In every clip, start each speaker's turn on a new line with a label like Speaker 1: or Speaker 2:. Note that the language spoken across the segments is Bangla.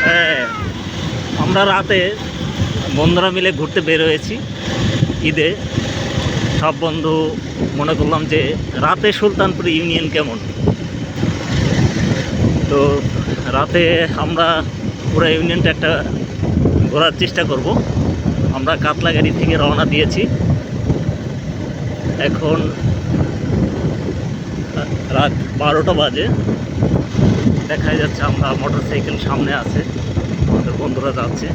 Speaker 1: হ্যাঁ, আমরা রাতে বন্ধুরা মিলে ঘুরতে বের হয়েছি ঈদে। সব বন্ধু মনে করলাম যে রাতে সুলতানপুর ইউনিয়ন কেমন। তো রাতে আমরা পুরো ইউনিয়নটা একটা ঘোরার চেষ্টা করব। আমরা কাতলাগাড়ি থেকে রওনা দিয়েছি। এখন রাত 12টা বাজে। দেখা যাচ্ছে আমরা মোটরসাইকেল সামনে আছে, আমাদের বন্ধুরা যাচ্ছে।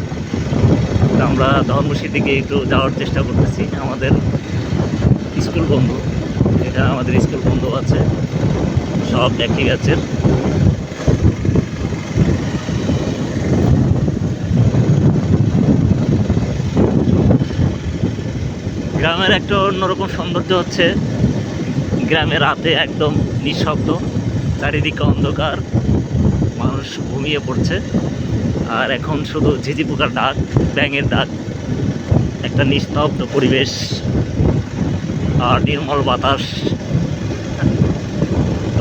Speaker 1: আমরা ধর্মশীর দিকে একটু যাওয়ার চেষ্টা করতেছি। আমাদের স্কুল বন্ধু, এটা আমাদের স্কুল বন্ধু আছে, সব একই গাছের। গ্রামের একটা অন্যরকম সৌন্দর্য হচ্ছে, গ্রামে রাতে একদম নিঃশব্দ, চারিদিকে অন্ধকার, মানুষ ঘুমিয়ে পড়ছে। আর এখন শুধু ঝিঝি পোকার ডাক, ব্যাঙের ডাক, একটা নিস্তব্ধ পরিবেশ আর নির্মল বাতাস।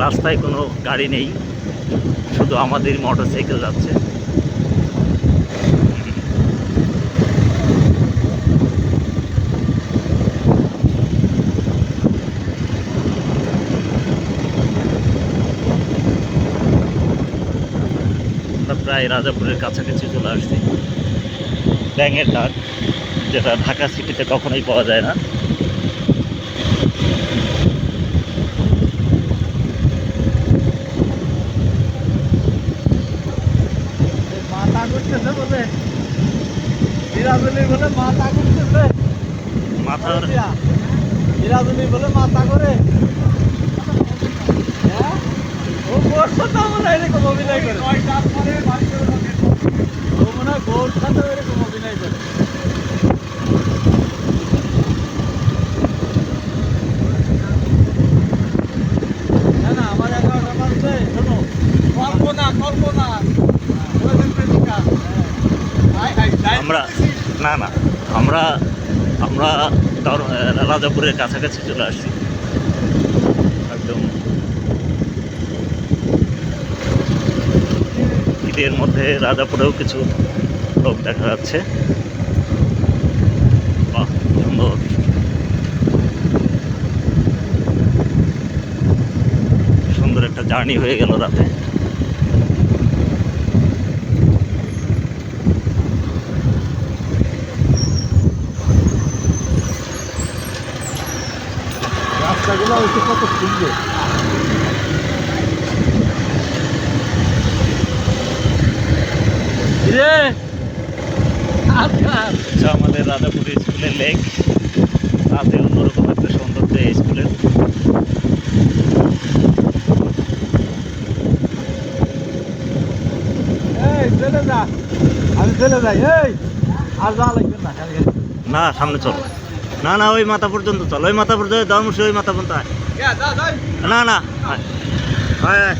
Speaker 1: রাস্তায় কোনো গাড়ি নেই, শুধু আমাদের মোটরসাইকেল যাচ্ছে। প্রায় রাজাপুরের কাছাকাছি চলে আসছি। ব্যাঙের ডাক, যেটা ঢাকা সিটিতে কখনোই পাওয়া যায় না।
Speaker 2: মাথা করতেছে বলে বিরাজনী বলে মাথা করতেছে,
Speaker 1: মাথার
Speaker 2: বিরাজনী বলে মাথা করে। হ্যাঁ, ও করছে তো মনে এরকম অভিনয় করে, ও মনে হয় গোর সাথে এরকম অভিনয় করে। না না, আমার 11টা বাজছে। শোনো, কল্পনা কল্পনা
Speaker 1: আমরা না না আমরা আমরা রাজাপুরের কাছাকাছি চলে আসছি একদম। ঈদের মধ্যে রাজাপুরেও কিছু লোক দেখা যাচ্ছে। বাহ, সুন্দর। সুন্দর একটা জার্নি হয়ে গেল রাতে।
Speaker 2: রাস্তাগুলো হচ্ছে কত সুন্দর। রে আচ্ছা,
Speaker 1: আমাদের রাজাপুর স্কুলের লেক, রাতে অন্যরকম একটা সৌন্দর্য এই স্কুলের।
Speaker 2: এই চলে যা, আমি চলে যাই। এই আর যা লাগবে না,
Speaker 1: না, সামনে চলো। না না, ওই মাথা পর্যন্ত চলো, ওই মাথা পর্যন্ত ধর্মশী, ওই মাথা পর্যন্ত আয়। না না, আয় আয় আয়।